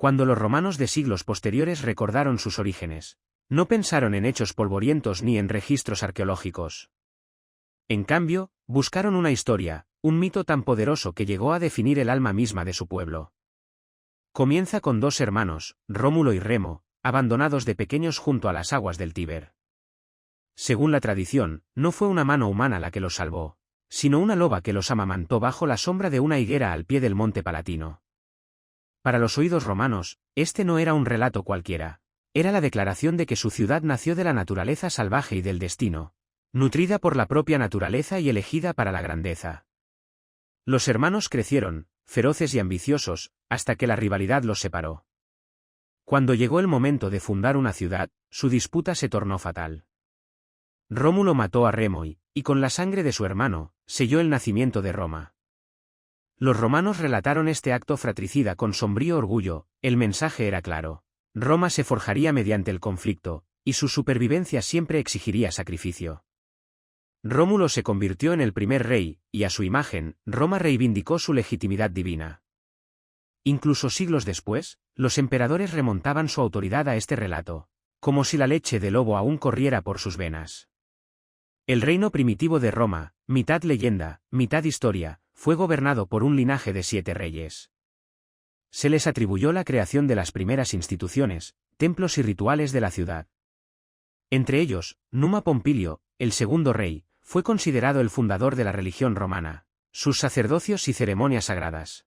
Cuando los romanos de siglos posteriores recordaron sus orígenes, no pensaron en hechos polvorientos ni en registros arqueológicos. En cambio, buscaron una historia, un mito tan poderoso que llegó a definir el alma misma de su pueblo. Comienza con dos hermanos, Rómulo y Remo, abandonados de pequeños junto a las aguas del Tíber. Según la tradición, no fue una mano humana la que los salvó, sino una loba que los amamantó bajo la sombra de una higuera al pie del monte Palatino. Para los oídos romanos, este no era un relato cualquiera, era la declaración de que su ciudad nació de la naturaleza salvaje y del destino, nutrida por la propia naturaleza y elegida para la grandeza. Los hermanos crecieron, feroces y ambiciosos, hasta que la rivalidad los separó. Cuando llegó el momento de fundar una ciudad, su disputa se tornó fatal. Rómulo mató a Remo y con la sangre de su hermano, selló el nacimiento de Roma. Los romanos relataron este acto fratricida con sombrío orgullo, el mensaje era claro. Roma se forjaría mediante el conflicto, y su supervivencia siempre exigiría sacrificio. Rómulo se convirtió en el primer rey, y a su imagen, Roma reivindicó su legitimidad divina. Incluso siglos después, los emperadores remontaban su autoridad a este relato, como si la leche de lobo aún corriera por sus venas. El reino primitivo de Roma, mitad leyenda, mitad historia, fue gobernado por un linaje de 7 reyes. Se les atribuyó la creación de las primeras instituciones, templos y rituales de la ciudad. Entre ellos, Numa Pompilio, el segundo rey, fue considerado el fundador de la religión romana, sus sacerdocios y ceremonias sagradas.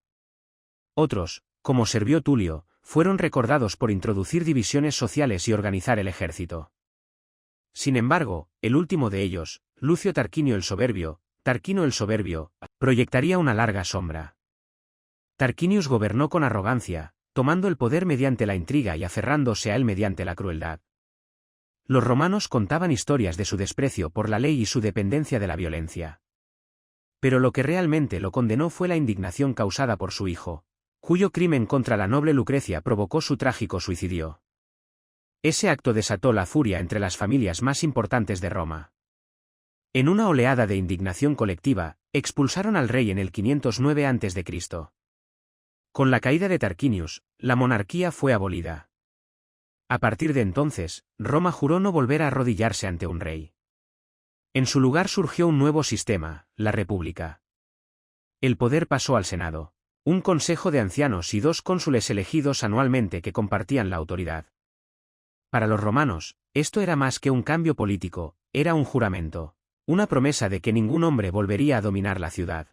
Otros, como Servio Tulio, fueron recordados por introducir divisiones sociales y organizar el ejército. Sin embargo, el último de ellos, Lucio Tarquinio el Soberbio, Tarquino el Soberbio, proyectaría una larga sombra. Tarquinius gobernó con arrogancia, tomando el poder mediante la intriga y aferrándose a él mediante la crueldad. Los romanos contaban historias de su desprecio por la ley y su dependencia de la violencia. Pero lo que realmente lo condenó fue la indignación causada por su hijo, cuyo crimen contra la noble Lucrecia provocó su trágico suicidio. Ese acto desató la furia entre las familias más importantes de Roma. En una oleada de indignación colectiva, expulsaron al rey en el 509 a.C. Con la caída de Tarquinius, la monarquía fue abolida. A partir de entonces, Roma juró no volver a arrodillarse ante un rey. En su lugar surgió un nuevo sistema, la República. El poder pasó al Senado, un consejo de ancianos y 2 cónsules elegidos anualmente que compartían la autoridad. Para los romanos, esto era más que un cambio político, era un juramento, una promesa de que ningún hombre volvería a dominar la ciudad.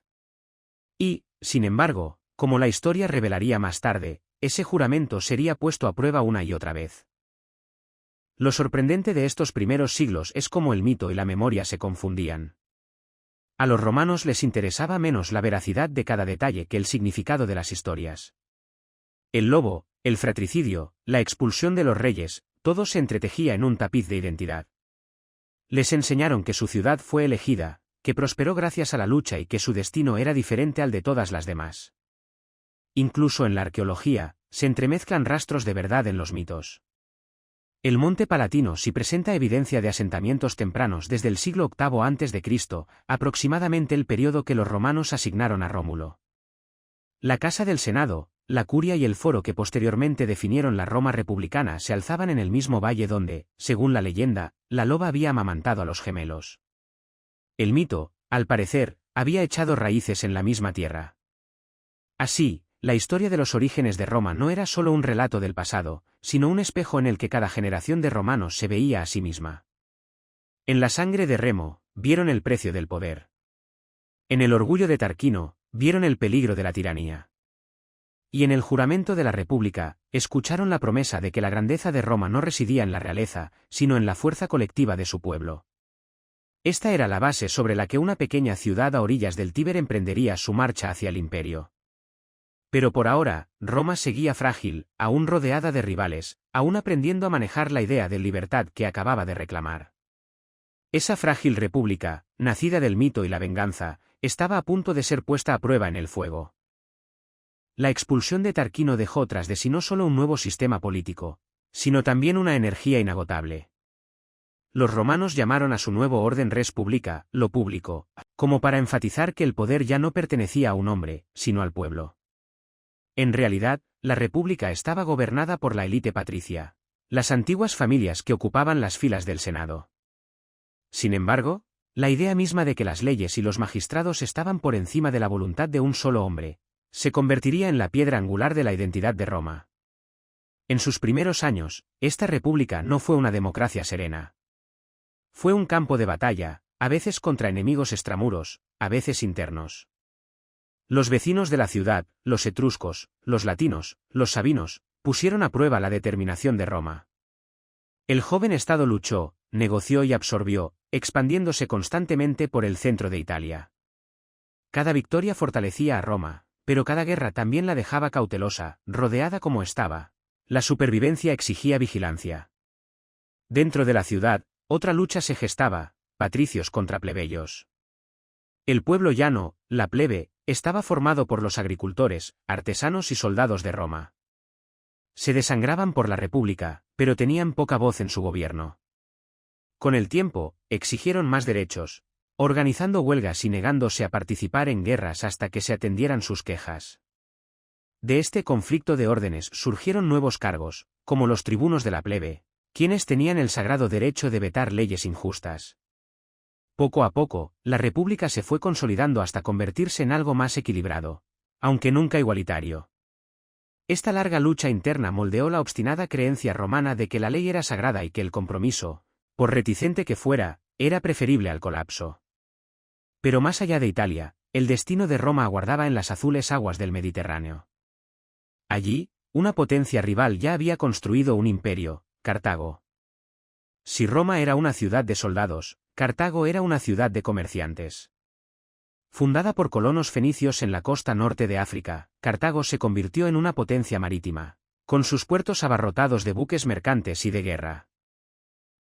Y, sin embargo, como la historia revelaría más tarde, ese juramento sería puesto a prueba una y otra vez. Lo sorprendente de estos primeros siglos es cómo el mito y la memoria se confundían. A los romanos les interesaba menos la veracidad de cada detalle que el significado de las historias. El lobo, el fratricidio, la expulsión de los reyes, todo se entretejía en un tapiz de identidad. Les enseñaron que su ciudad fue elegida, que prosperó gracias a la lucha y que su destino era diferente al de todas las demás. Incluso en la arqueología, se entremezclan rastros de verdad en los mitos. El monte Palatino sí presenta evidencia de asentamientos tempranos desde el siglo VIII a.C., aproximadamente el periodo que los romanos asignaron a Rómulo. La Casa del Senado, la Curia y el Foro que posteriormente definieron la Roma republicana se alzaban en el mismo valle donde, según la leyenda, la loba había amamantado a los gemelos. El mito, al parecer, había echado raíces en la misma tierra. Así, la historia de los orígenes de Roma no era solo un relato del pasado, sino un espejo en el que cada generación de romanos se veía a sí misma. En la sangre de Remo, vieron el precio del poder. En el orgullo de Tarquino, vieron el peligro de la tiranía. Y en el juramento de la República, escucharon la promesa de que la grandeza de Roma no residía en la realeza, sino en la fuerza colectiva de su pueblo. Esta era la base sobre la que una pequeña ciudad a orillas del Tíber emprendería su marcha hacia el imperio. Pero por ahora, Roma seguía frágil, aún rodeada de rivales, aún aprendiendo a manejar la idea de libertad que acababa de reclamar. Esa frágil república, nacida del mito y la venganza, estaba a punto de ser puesta a prueba en el fuego. La expulsión de Tarquino dejó tras de sí no solo un nuevo sistema político, sino también una energía inagotable. Los romanos llamaron a su nuevo orden res publica, lo público, como para enfatizar que el poder ya no pertenecía a un hombre, sino al pueblo. En realidad, la república estaba gobernada por la élite patricia, las antiguas familias que ocupaban las filas del Senado. Sin embargo, la idea misma de que las leyes y los magistrados estaban por encima de la voluntad de un solo hombre, se convertiría en la piedra angular de la identidad de Roma. En sus primeros años, esta república no fue una democracia serena. Fue un campo de batalla, a veces contra enemigos extramuros, a veces internos. Los vecinos de la ciudad, los etruscos, los latinos, los sabinos, pusieron a prueba la determinación de Roma. El joven estado luchó, negoció y absorbió, expandiéndose constantemente por el centro de Italia. Cada victoria fortalecía a Roma, pero cada guerra también la dejaba cautelosa, rodeada como estaba. La supervivencia exigía vigilancia. Dentro de la ciudad, otra lucha se gestaba, patricios contra plebeyos. El pueblo llano, la plebe, estaba formado por los agricultores, artesanos y soldados de Roma. Se desangraban por la república, pero tenían poca voz en su gobierno. Con el tiempo, exigieron más derechos, organizando huelgas y negándose a participar en guerras hasta que se atendieran sus quejas. De este conflicto de órdenes surgieron nuevos cargos, como los tribunos de la plebe, quienes tenían el sagrado derecho de vetar leyes injustas. Poco a poco, la república se fue consolidando hasta convertirse en algo más equilibrado, aunque nunca igualitario. Esta larga lucha interna moldeó la obstinada creencia romana de que la ley era sagrada y que el compromiso, por reticente que fuera, era preferible al colapso. Pero más allá de Italia, el destino de Roma aguardaba en las azules aguas del Mediterráneo. Allí, una potencia rival ya había construido un imperio, Cartago. Si Roma era una ciudad de soldados, Cartago era una ciudad de comerciantes. Fundada por colonos fenicios en la costa norte de África, Cartago se convirtió en una potencia marítima, con sus puertos abarrotados de buques mercantes y de guerra.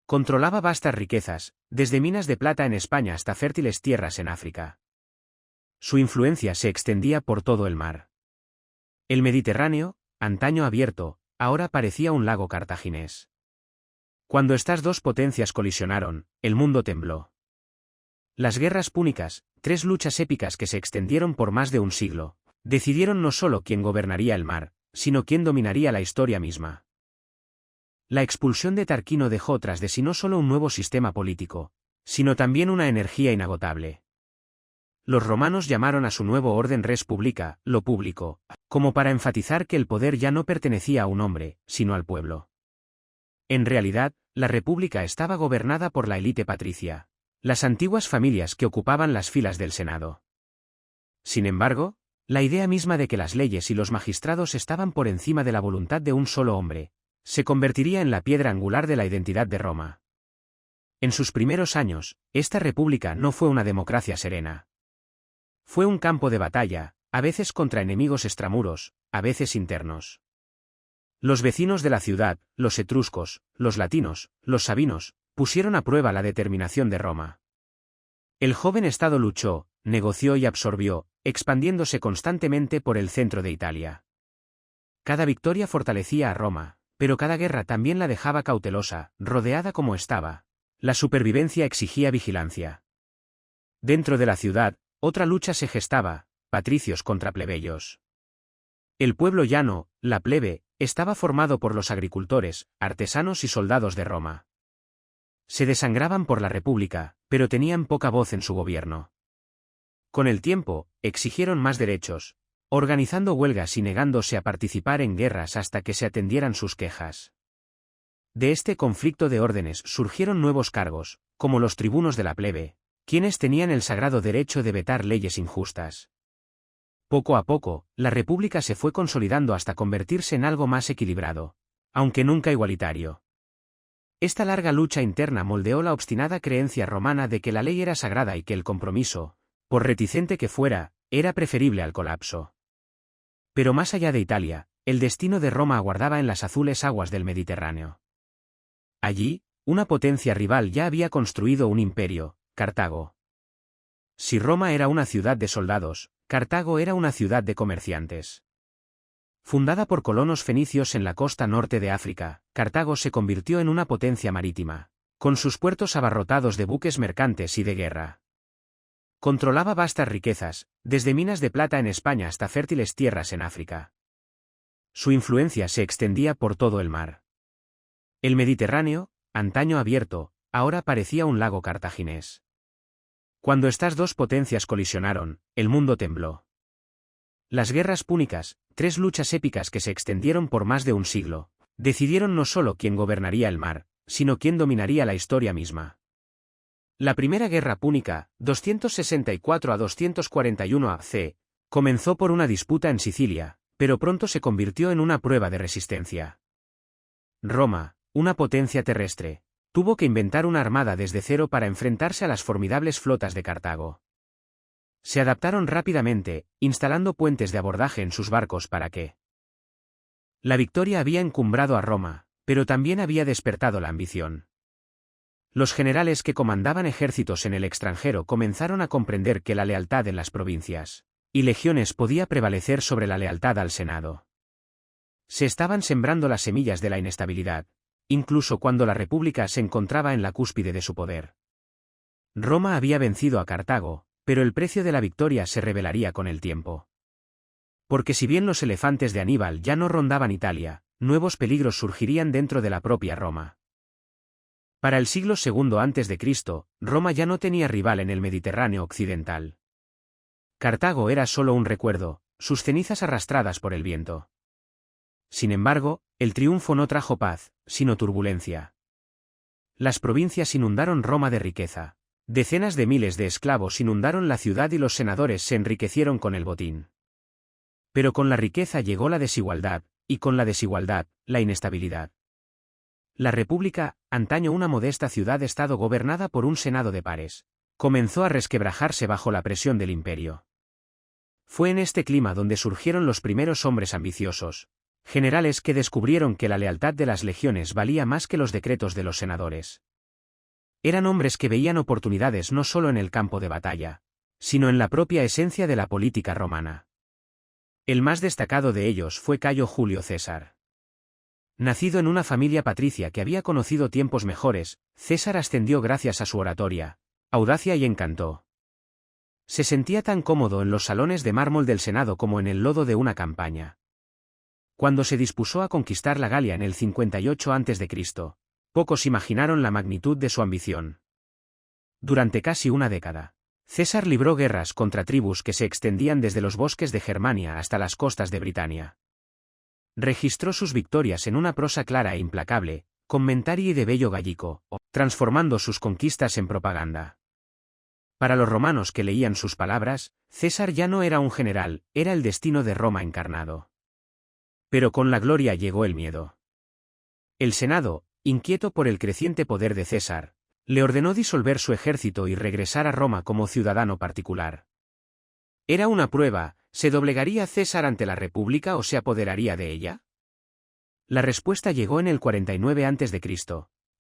Controlaba vastas riquezas, desde minas de plata en España hasta fértiles tierras en África. Su influencia se extendía por todo el mar. El Mediterráneo, antaño abierto, ahora parecía un lago cartaginés. Cuando estas dos potencias colisionaron, el mundo tembló. Las guerras púnicas, 3 luchas épicas que se extendieron por más de un siglo, decidieron no solo quién gobernaría el mar, sino quién dominaría la historia misma. La expulsión de Tarquino dejó tras de sí no solo un nuevo sistema político, sino también una energía inagotable. Los romanos llamaron a su nuevo orden res publica, lo público, como para enfatizar que el poder ya no pertenecía a un hombre, sino al pueblo. En realidad, la república estaba gobernada por la élite patricia, las antiguas familias que ocupaban las filas del Senado. Sin embargo, la idea misma de que las leyes y los magistrados estaban por encima de la voluntad de un solo hombre, se convertiría en la piedra angular de la identidad de Roma. En sus primeros años, esta república no fue una democracia serena. Fue un campo de batalla, a veces contra enemigos extramuros, a veces internos. Los vecinos de la ciudad, los etruscos, los latinos, los sabinos, pusieron a prueba la determinación de Roma. El joven estado luchó, negoció y absorbió, expandiéndose constantemente por el centro de Italia. Cada victoria fortalecía a Roma, pero cada guerra también la dejaba cautelosa, rodeada como estaba. La supervivencia exigía vigilancia. Dentro de la ciudad, otra lucha se gestaba, patricios contra plebeyos. El pueblo llano, la plebe, estaba formado por los agricultores, artesanos y soldados de Roma. Se desangraban por la república, pero tenían poca voz en su gobierno. Con el tiempo, exigieron más derechos, organizando huelgas y negándose a participar en guerras hasta que se atendieran sus quejas. De este conflicto de órdenes surgieron nuevos cargos, como los tribunos de la plebe, quienes tenían el sagrado derecho de vetar leyes injustas. Poco a poco, la república se fue consolidando hasta convertirse en algo más equilibrado, aunque nunca igualitario. Esta larga lucha interna moldeó la obstinada creencia romana de que la ley era sagrada y que el compromiso, por reticente que fuera, era preferible al colapso. Pero más allá de Italia, el destino de Roma aguardaba en las azules aguas del Mediterráneo. Allí, una potencia rival ya había construido un imperio, Cartago. Si Roma era una ciudad de soldados, Cartago era una ciudad de comerciantes. Fundada por colonos fenicios en la costa norte de África, Cartago se convirtió en una potencia marítima, con sus puertos abarrotados de buques mercantes y de guerra. Controlaba vastas riquezas, desde minas de plata en España hasta fértiles tierras en África. Su influencia se extendía por todo el mar. El Mediterráneo, antaño abierto, ahora parecía un lago cartaginés. Cuando estas dos potencias colisionaron, el mundo tembló. Las guerras púnicas, 3 luchas épicas que se extendieron por más de un siglo, decidieron no solo quién gobernaría el mar, sino quién dominaría la historia misma. La primera guerra púnica, 264 a 241 a.C., comenzó por una disputa en Sicilia, pero pronto se convirtió en una prueba de resistencia. Roma, una potencia terrestre, tuvo que inventar una armada desde cero para enfrentarse a las formidables flotas de Cartago. Se adaptaron rápidamente, instalando puentes de abordaje en sus barcos para que la victoria había encumbrado a Roma, pero también había despertado la ambición. Los generales que comandaban ejércitos en el extranjero comenzaron a comprender que la lealtad en las provincias y legiones podía prevalecer sobre la lealtad al Senado. Se estaban sembrando las semillas de la inestabilidad, incluso cuando la República se encontraba en la cúspide de su poder. Roma había vencido a Cartago, pero el precio de la victoria se revelaría con el tiempo. Porque si bien los elefantes de Aníbal ya no rondaban Italia, nuevos peligros surgirían dentro de la propia Roma. Para el siglo II a.C., Roma ya no tenía rival en el Mediterráneo occidental. Cartago era solo un recuerdo, sus cenizas arrastradas por el viento. Sin embargo, el triunfo no trajo paz, sino turbulencia. Las provincias inundaron Roma de riqueza. Decenas de miles de esclavos inundaron la ciudad y los senadores se enriquecieron con el botín. Pero con la riqueza llegó la desigualdad, y con la desigualdad, la inestabilidad. La República, antaño una modesta ciudad-estado gobernada por un senado de pares, comenzó a resquebrajarse bajo la presión del imperio. Fue en este clima donde surgieron los primeros hombres ambiciosos, generales que descubrieron que la lealtad de las legiones valía más que los decretos de los senadores. Eran hombres que veían oportunidades no solo en el campo de batalla, sino en la propia esencia de la política romana. El más destacado de ellos fue Cayo Julio César. Nacido en una familia patricia que había conocido tiempos mejores, César ascendió gracias a su oratoria, audacia y encanto. Se sentía tan cómodo en los salones de mármol del Senado como en el lodo de una campaña. Cuando se dispuso a conquistar la Galia en el 58 a.C., pocos imaginaron la magnitud de su ambición. Durante casi una década, César libró guerras contra tribus que se extendían desde los bosques de Germania hasta las costas de Britania. Registró sus victorias en una prosa clara e implacable, commentari de bello gallico, transformando sus conquistas en propaganda. Para los romanos que leían sus palabras, César ya no era un general, era el destino de Roma encarnado. Pero con la gloria llegó el miedo. El Senado, inquieto por el creciente poder de César, le ordenó disolver su ejército y regresar a Roma como ciudadano particular. Era una prueba, ¿se doblegaría César ante la República o se apoderaría de ella? La respuesta llegó en el 49 a.C.,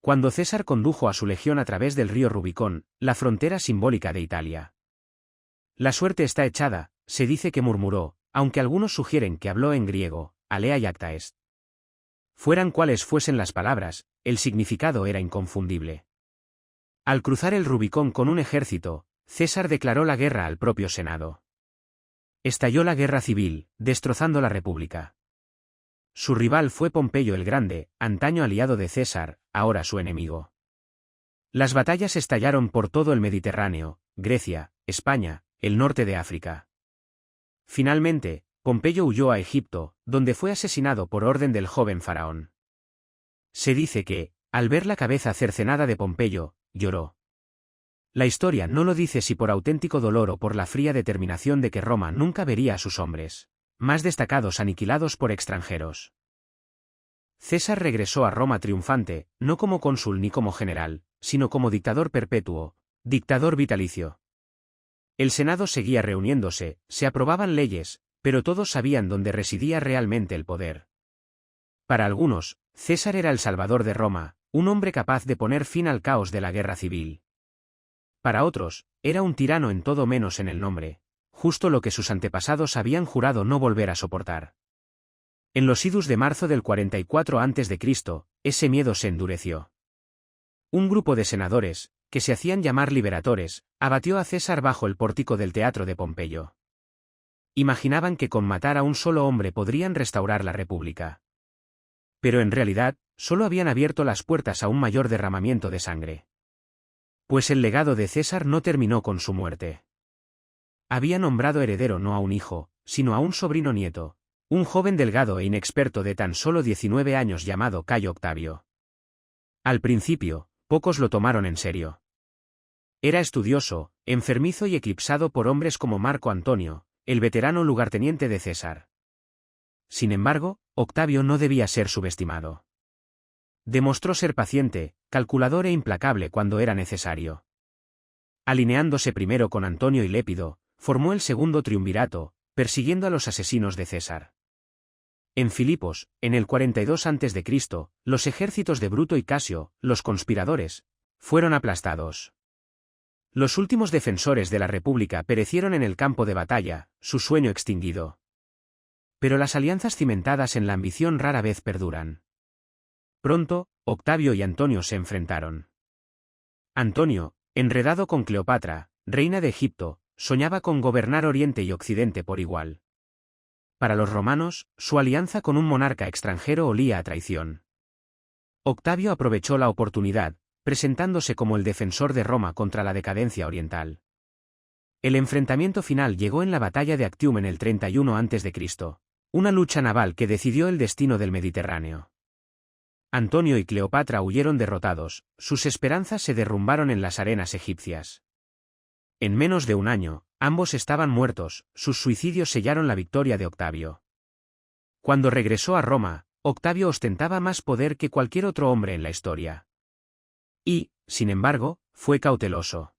cuando César condujo a su legión a través del río Rubicón, la frontera simbólica de Italia. La suerte está echada, se dice que murmuró, aunque algunos sugieren que habló en griego, alea iacta est. Fueran cuales fuesen las palabras, el significado era inconfundible. Al cruzar el Rubicón con un ejército, César declaró la guerra al propio Senado. Estalló la guerra civil, destrozando la República. Su rival fue Pompeyo el Grande, antaño aliado de César, ahora su enemigo. Las batallas estallaron por todo el Mediterráneo, Grecia, España, el norte de África. Finalmente, Pompeyo huyó a Egipto, donde fue asesinado por orden del joven faraón. Se dice que, al ver la cabeza cercenada de Pompeyo, lloró. La historia no lo dice si por auténtico dolor o por la fría determinación de que Roma nunca vería a sus hombres más destacados aniquilados por extranjeros. César regresó a Roma triunfante, no como cónsul ni como general, sino como dictador perpetuo, dictador vitalicio. El Senado seguía reuniéndose, se aprobaban leyes, pero todos sabían dónde residía realmente el poder. Para algunos, César era el salvador de Roma, un hombre capaz de poner fin al caos de la guerra civil. Para otros, era un tirano en todo menos en el nombre, justo lo que sus antepasados habían jurado no volver a soportar. En los idus de marzo del 44 a.C., ese miedo se endureció. Un grupo de senadores, que se hacían llamar liberatores, abatió a César bajo el pórtico del teatro de Pompeyo. imaginaban que con matar a un solo hombre podrían restaurar la república. Pero en realidad, solo habían abierto las puertas a un mayor derramamiento de sangre. Pues el legado de César no terminó con su muerte. Había nombrado heredero no a un hijo, sino a un sobrino nieto, un joven delgado e inexperto de tan solo 19 años llamado Cayo Octavio. Al principio, pocos lo tomaron en serio. Era estudioso, enfermizo y eclipsado por hombres como Marco Antonio, el veterano lugarteniente de César. Sin embargo, Octavio no debía ser subestimado. Demostró ser paciente, calculador e implacable cuando era necesario. Alineándose primero con Antonio y Lépido, formó el segundo triunvirato, persiguiendo a los asesinos de César. En Filipos, en el 42 a.C., los ejércitos de Bruto y Casio, los conspiradores, fueron aplastados. Los últimos defensores de la República perecieron en el campo de batalla, su sueño extinguido. Pero las alianzas cimentadas en la ambición rara vez perduran. Pronto, Octavio y Antonio se enfrentaron. Antonio, enredado con Cleopatra, reina de Egipto, soñaba con gobernar Oriente y Occidente por igual. Para los romanos, su alianza con un monarca extranjero olía a traición. Octavio aprovechó la oportunidad, presentándose como el defensor de Roma contra la decadencia oriental. El enfrentamiento final llegó en la batalla de Actium en el 31 a.C., una lucha naval que decidió el destino del Mediterráneo. Antonio y Cleopatra huyeron derrotados, sus esperanzas se derrumbaron en las arenas egipcias. En menos de un año, ambos estaban muertos, sus suicidios sellaron la victoria de Octavio. Cuando regresó a Roma, Octavio ostentaba más poder que cualquier otro hombre en la historia. Y, sin embargo, fue cauteloso.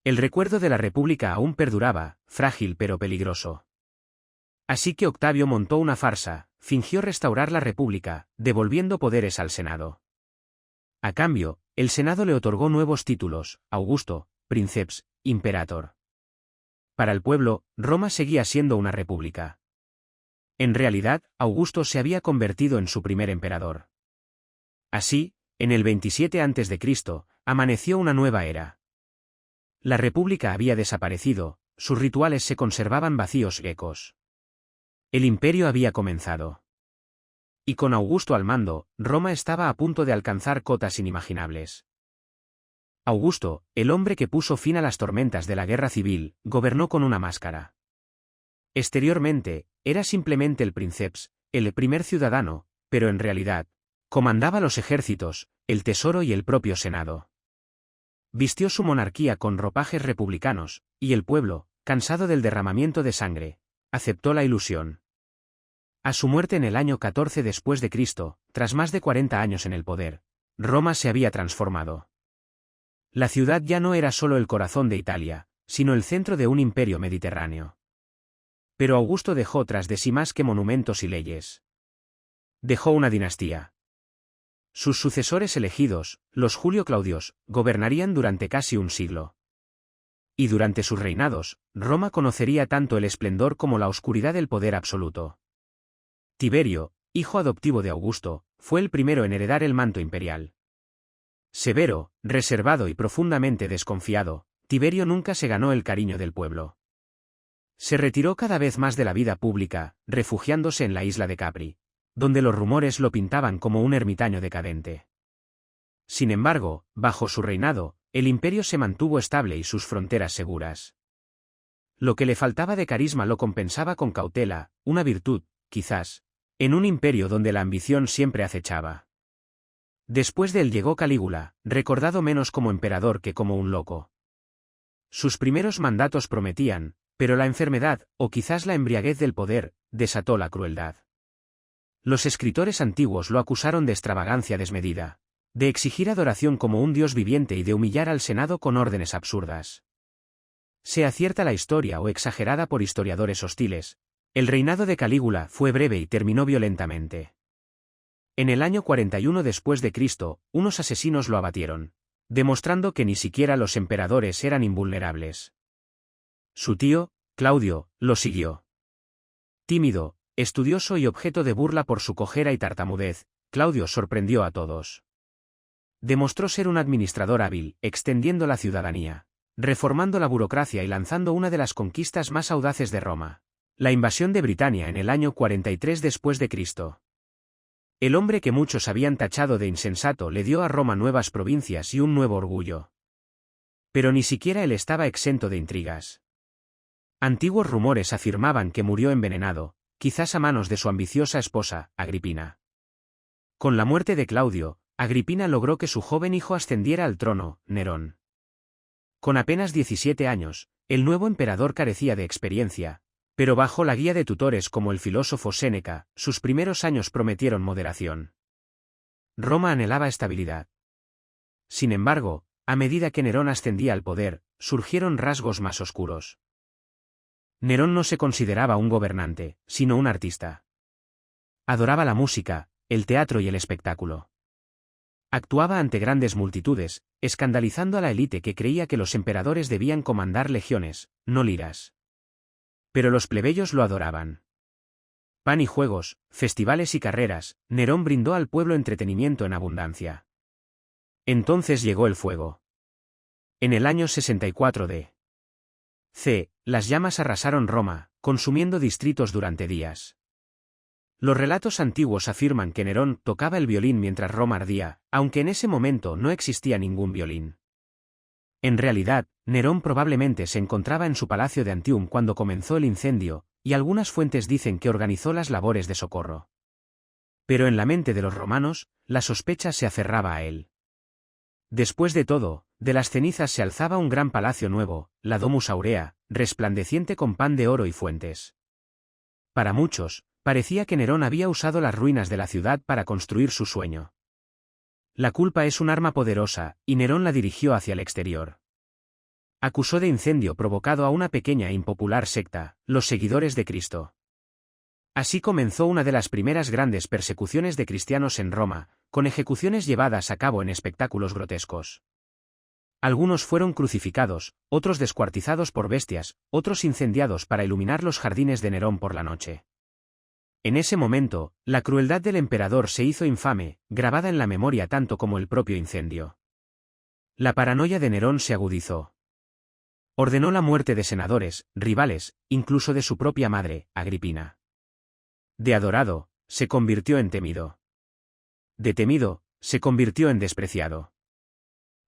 El recuerdo de la República aún perduraba, frágil pero peligroso. Así que Octavio montó una farsa, fingió restaurar la República, devolviendo poderes al Senado. A cambio, el Senado le otorgó nuevos títulos: Augusto, Princeps, Imperator. Para el pueblo, Roma seguía siendo una república. En realidad, Augusto se había convertido en su primer emperador. Así, en el 27 a.C., amaneció una nueva era. La república había desaparecido, sus rituales se conservaban vacíos y ecos. El imperio había comenzado. Y con Augusto al mando, Roma estaba a punto de alcanzar cotas inimaginables. Augusto, el hombre que puso fin a las tormentas de la guerra civil, gobernó con una máscara. Exteriormente, era simplemente el princeps, el primer ciudadano, pero en realidad, comandaba los ejércitos, el tesoro y el propio Senado. Vistió su monarquía con ropajes republicanos, y el pueblo, cansado del derramamiento de sangre, aceptó la ilusión. A su muerte en el año 14 después de Cristo, tras más de 40 años en el poder, Roma se había transformado. La ciudad ya no era solo el corazón de Italia, sino el centro de un imperio mediterráneo. Pero Augusto dejó tras de sí más que monumentos y leyes. Dejó una dinastía. Sus sucesores elegidos, los Julio Claudios, gobernarían durante casi un siglo. Y durante sus reinados, Roma conocería tanto el esplendor como la oscuridad del poder absoluto. Tiberio, hijo adoptivo de Augusto, fue el primero en heredar el manto imperial. Severo, reservado y profundamente desconfiado, Tiberio nunca se ganó el cariño del pueblo. Se retiró cada vez más de la vida pública, refugiándose en la isla de Capri, donde los rumores lo pintaban como un ermitaño decadente. Sin embargo, bajo su reinado, el imperio se mantuvo estable y sus fronteras seguras. Lo que le faltaba de carisma lo compensaba con cautela, una virtud, quizás, en un imperio donde la ambición siempre acechaba. Después de él llegó Calígula, recordado menos como emperador que como un loco. Sus primeros mandatos prometían, pero la enfermedad, o quizás la embriaguez del poder, desató la crueldad. Los escritores antiguos lo acusaron de extravagancia desmedida, de exigir adoración como un dios viviente y de humillar al Senado con órdenes absurdas. Sea cierta la historia o exagerada por historiadores hostiles, el reinado de Calígula fue breve y terminó violentamente. En el año 41 después de Cristo, unos asesinos lo abatieron, demostrando que ni siquiera los emperadores eran invulnerables. Su tío, Claudio, lo siguió. Tímido, estudioso y objeto de burla por su cojera y tartamudez, Claudio sorprendió a todos. Demostró ser un administrador hábil, extendiendo la ciudadanía, reformando la burocracia y lanzando una de las conquistas más audaces de Roma, La invasión de Britania en el año 43 después de Cristo. El hombre que muchos habían tachado de insensato le dio a Roma nuevas provincias y un nuevo orgullo. Pero ni siquiera él estaba exento de intrigas. Antiguos rumores afirmaban que murió envenenado, quizás a manos de su ambiciosa esposa, Agripina. Con la muerte de Claudio, Agripina logró que su joven hijo ascendiera al trono, Nerón. Con apenas 17 años, el nuevo emperador carecía de experiencia, pero bajo la guía de tutores como el filósofo Séneca, sus primeros años prometieron moderación. Roma anhelaba estabilidad. Sin embargo, a medida que Nerón ascendía al poder, surgieron rasgos más oscuros. Nerón no se consideraba un gobernante, sino un artista. Adoraba la música, el teatro y el espectáculo. Actuaba ante grandes multitudes, escandalizando a la élite que creía que los emperadores debían comandar legiones, no liras. Pero los plebeyos lo adoraban. Pan y juegos, festivales y carreras, Nerón brindó al pueblo entretenimiento en abundancia. Entonces llegó el fuego. En el año 64 d.C., las llamas arrasaron Roma, consumiendo distritos durante días. Los relatos antiguos afirman que Nerón tocaba el violín mientras Roma ardía, aunque en ese momento no existía ningún violín. En realidad, Nerón probablemente se encontraba en su palacio de Antium cuando comenzó el incendio, y algunas fuentes dicen que organizó las labores de socorro. Pero en la mente de los romanos, la sospecha se aferraba a él. Después de todo, de las cenizas se alzaba un gran palacio nuevo, la Domus Aurea, resplandeciente con pan de oro y fuentes. Para muchos, parecía que Nerón había usado las ruinas de la ciudad para construir su sueño. La culpa es un arma poderosa, y Nerón la dirigió hacia el exterior. Acusó de incendio provocado a una pequeña e impopular secta, los seguidores de Cristo. Así comenzó una de las primeras grandes persecuciones de cristianos en Roma, con ejecuciones llevadas a cabo en espectáculos grotescos. Algunos fueron crucificados, otros descuartizados por bestias, otros incendiados para iluminar los jardines de Nerón por la noche. En ese momento, la crueldad del emperador se hizo infame, grabada en la memoria tanto como el propio incendio. La paranoia de Nerón se agudizó. Ordenó la muerte de senadores, rivales, incluso de su propia madre, Agripina. De adorado, se convirtió en temido. De temido, se convirtió en despreciado.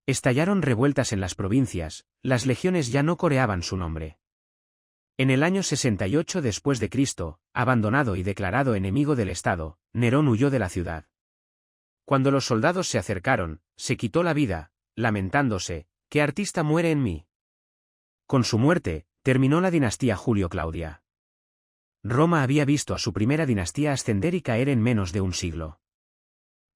Estallaron revueltas en las provincias, las legiones ya no coreaban su nombre. En el año 68 después de Cristo, abandonado y declarado enemigo del Estado, Nerón huyó de la ciudad. Cuando los soldados se acercaron, se quitó la vida, lamentándose, ¿qué artista muere en mí? Con su muerte, terminó la dinastía Julio-Claudia. Roma había visto a su primera dinastía ascender y caer en menos de un siglo.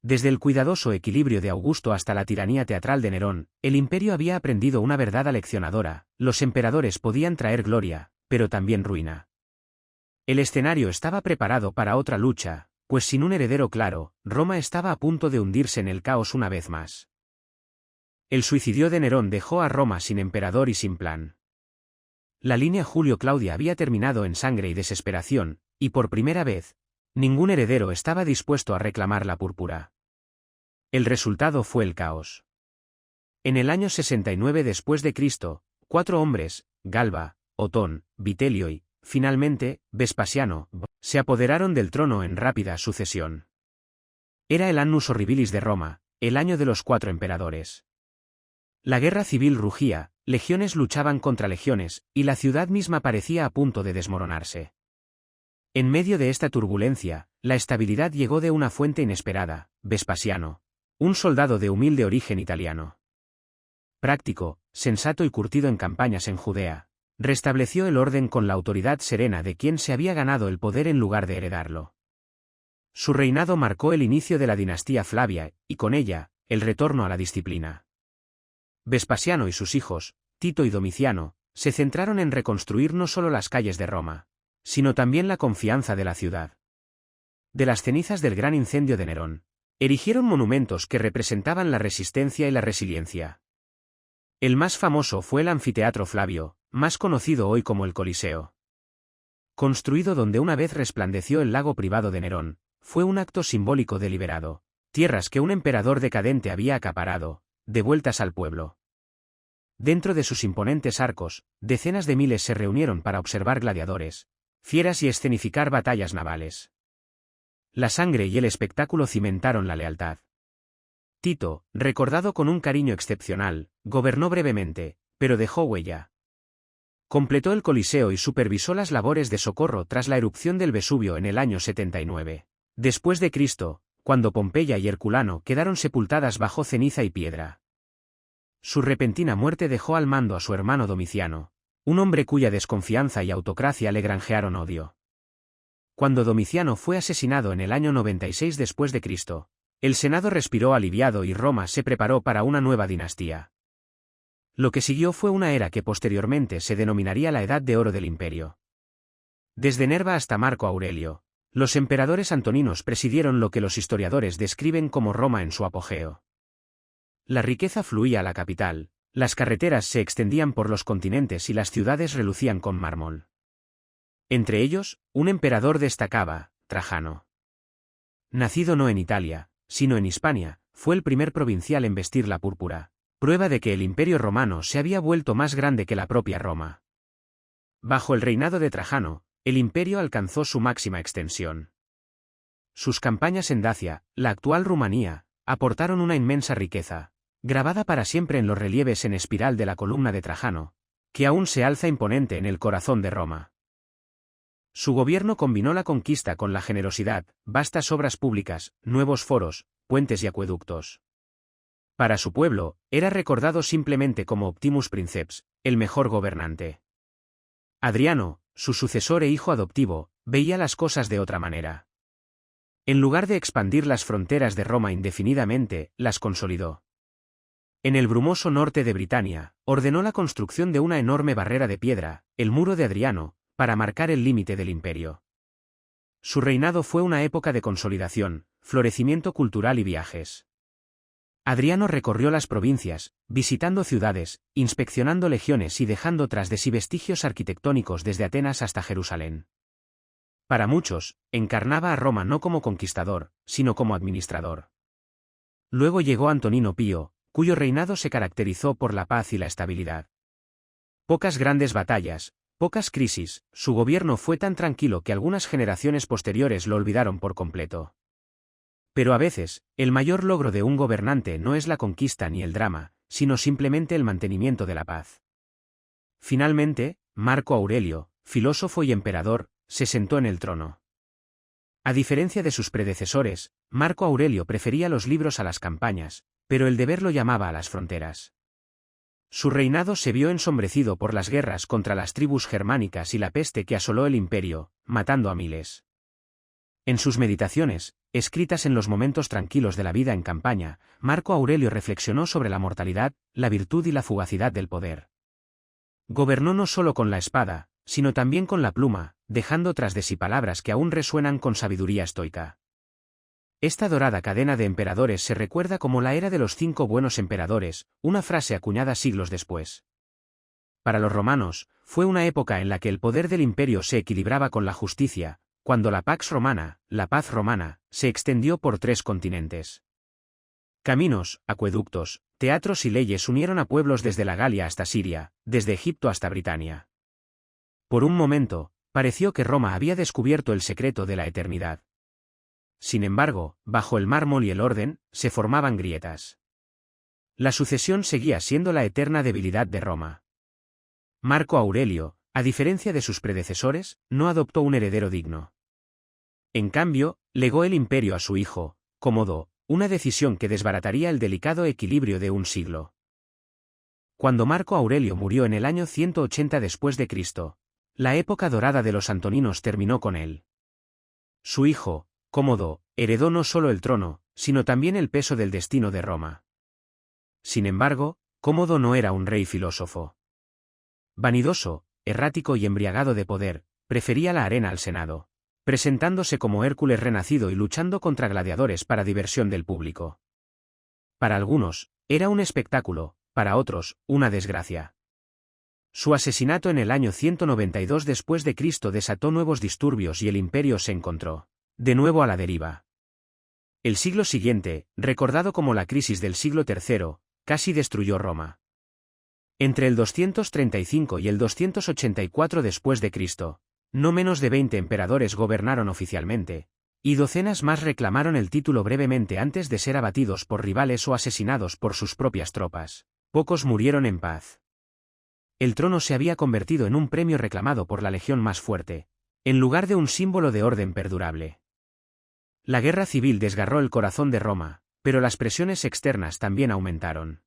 Desde el cuidadoso equilibrio de Augusto hasta la tiranía teatral de Nerón, el imperio había aprendido una verdad aleccionadora: los emperadores podían traer gloria, pero también ruina. El escenario estaba preparado para otra lucha, pues sin un heredero claro, Roma estaba a punto de hundirse en el caos una vez más. El suicidio de Nerón dejó a Roma sin emperador y sin plan. La línea Julio-Claudia había terminado en sangre y desesperación, y por primera vez, ningún heredero estaba dispuesto a reclamar la púrpura. El resultado fue el caos. En el año 69 después de Cristo, 4 hombres, Galba, Otón, Vitelio y, finalmente, Vespasiano, se apoderaron del trono en rápida sucesión. Era el Annus Horribilis de Roma, el año de los 4 emperadores. La guerra civil rugía, legiones luchaban contra legiones, y la ciudad misma parecía a punto de desmoronarse. En medio de esta turbulencia, la estabilidad llegó de una fuente inesperada: Vespasiano, un soldado de humilde origen italiano. Práctico, sensato y curtido en campañas en Judea, restableció el orden con la autoridad serena de quien se había ganado el poder en lugar de heredarlo. Su reinado marcó el inicio de la dinastía Flavia, y con ella, el retorno a la disciplina. Vespasiano y sus hijos, Tito y Domiciano, se centraron en reconstruir no solo las calles de Roma, sino también la confianza de la ciudad. De las cenizas del gran incendio de Nerón, erigieron monumentos que representaban la resistencia y la resiliencia. El más famoso fue el Anfiteatro Flavio, más conocido hoy como el Coliseo. Construido donde una vez resplandeció el lago privado de Nerón, fue un acto simbólico deliberado: tierras que un emperador decadente había acaparado, devueltas al pueblo. Dentro de sus imponentes arcos, decenas de miles se reunieron para observar gladiadores, fieras y escenificar batallas navales. La sangre y el espectáculo cimentaron la lealtad. Tito, recordado con un cariño excepcional, gobernó brevemente, pero dejó huella. Completó el Coliseo y supervisó las labores de socorro tras la erupción del Vesubio en el año 79. Después de Cristo, cuando Pompeya y Herculano quedaron sepultadas bajo ceniza y piedra. Su repentina muerte dejó al mando a su hermano Domiciano, un hombre cuya desconfianza y autocracia le granjearon odio. Cuando Domiciano fue asesinado en el año 96 después de Cristo, el Senado respiró aliviado y Roma se preparó para una nueva dinastía. Lo que siguió fue una era que posteriormente se denominaría la Edad de Oro del Imperio. Desde Nerva hasta Marco Aurelio, los emperadores antoninos presidieron lo que los historiadores describen como Roma en su apogeo. La riqueza fluía a la capital, las carreteras se extendían por los continentes y las ciudades relucían con mármol. Entre ellos, un emperador destacaba, Trajano. Nacido no en Italia, sino en Hispania, fue el primer provincial en vestir la púrpura, prueba de que el Imperio romano se había vuelto más grande que la propia Roma. Bajo el reinado de Trajano, el imperio alcanzó su máxima extensión. Sus campañas en Dacia, la actual Rumanía, aportaron una inmensa riqueza, grabada para siempre en los relieves en espiral de la columna de Trajano, que aún se alza imponente en el corazón de Roma. Su gobierno combinó la conquista con la generosidad, vastas obras públicas, nuevos foros, puentes y acueductos. Para su pueblo, era recordado simplemente como Optimus Princeps, el mejor gobernante. Adriano, su sucesor e hijo adoptivo, veía las cosas de otra manera. En lugar de expandir las fronteras de Roma indefinidamente, las consolidó. En el brumoso norte de Britania, ordenó la construcción de una enorme barrera de piedra, el Muro de Adriano, para marcar el límite del imperio. Su reinado fue una época de consolidación, florecimiento cultural y viajes. Adriano recorrió las provincias, visitando ciudades, inspeccionando legiones y dejando tras de sí vestigios arquitectónicos desde Atenas hasta Jerusalén. Para muchos, encarnaba a Roma no como conquistador, sino como administrador. Luego llegó Antonino Pío, cuyo reinado se caracterizó por la paz y la estabilidad. Pocas grandes batallas, pocas crisis, su gobierno fue tan tranquilo que algunas generaciones posteriores lo olvidaron por completo. Pero a veces, el mayor logro de un gobernante no es la conquista ni el drama, sino simplemente el mantenimiento de la paz. Finalmente, Marco Aurelio, filósofo y emperador, se sentó en el trono. A diferencia de sus predecesores, Marco Aurelio prefería los libros a las campañas, pero el deber lo llamaba a las fronteras. Su reinado se vio ensombrecido por las guerras contra las tribus germánicas y la peste que asoló el imperio, matando a miles. En sus meditaciones, escritas en los momentos tranquilos de la vida en campaña, Marco Aurelio reflexionó sobre la mortalidad, la virtud y la fugacidad del poder. Gobernó no solo con la espada, sino también con la pluma, dejando tras de sí palabras que aún resuenan con sabiduría estoica. Esta dorada cadena de emperadores se recuerda como la era de los 5 buenos emperadores, una frase acuñada siglos después. Para los romanos, fue una época en la que el poder del imperio se equilibraba con la justicia, cuando la Pax Romana, la paz romana, se extendió por 3 continentes. Caminos, acueductos, teatros y leyes unieron a pueblos desde la Galia hasta Siria, desde Egipto hasta Britania. Por un momento, pareció que Roma había descubierto el secreto de la eternidad. Sin embargo, bajo el mármol y el orden, se formaban grietas. La sucesión seguía siendo la eterna debilidad de Roma. Marco Aurelio, a diferencia de sus predecesores, no adoptó un heredero digno. En cambio, legó el imperio a su hijo, Cómodo, una decisión que desbarataría el delicado equilibrio de un siglo. Cuando Marco Aurelio murió en el año 180 después de Cristo, la época dorada de los antoninos terminó con él. Su hijo, Cómodo, heredó no solo el trono, sino también el peso del destino de Roma. Sin embargo, Cómodo no era un rey filósofo. Vanidoso, errático y embriagado de poder, prefería la arena al Senado, presentándose como Hércules renacido y luchando contra gladiadores para diversión del público. Para algunos, era un espectáculo, para otros, una desgracia. Su asesinato en el año 192 después de Cristo desató nuevos disturbios y el imperio se encontró de nuevo a la deriva. El siglo siguiente, recordado como la crisis del siglo III, casi destruyó Roma. Entre el 235 y el 284 después de Cristo, No menos de 20 emperadores gobernaron oficialmente, y docenas más reclamaron el título brevemente antes de ser abatidos por rivales o asesinados por sus propias tropas. Pocos murieron en paz. El trono se había convertido en un premio reclamado por la legión más fuerte, en lugar de un símbolo de orden perdurable. La guerra civil desgarró el corazón de Roma, pero las presiones externas también aumentaron.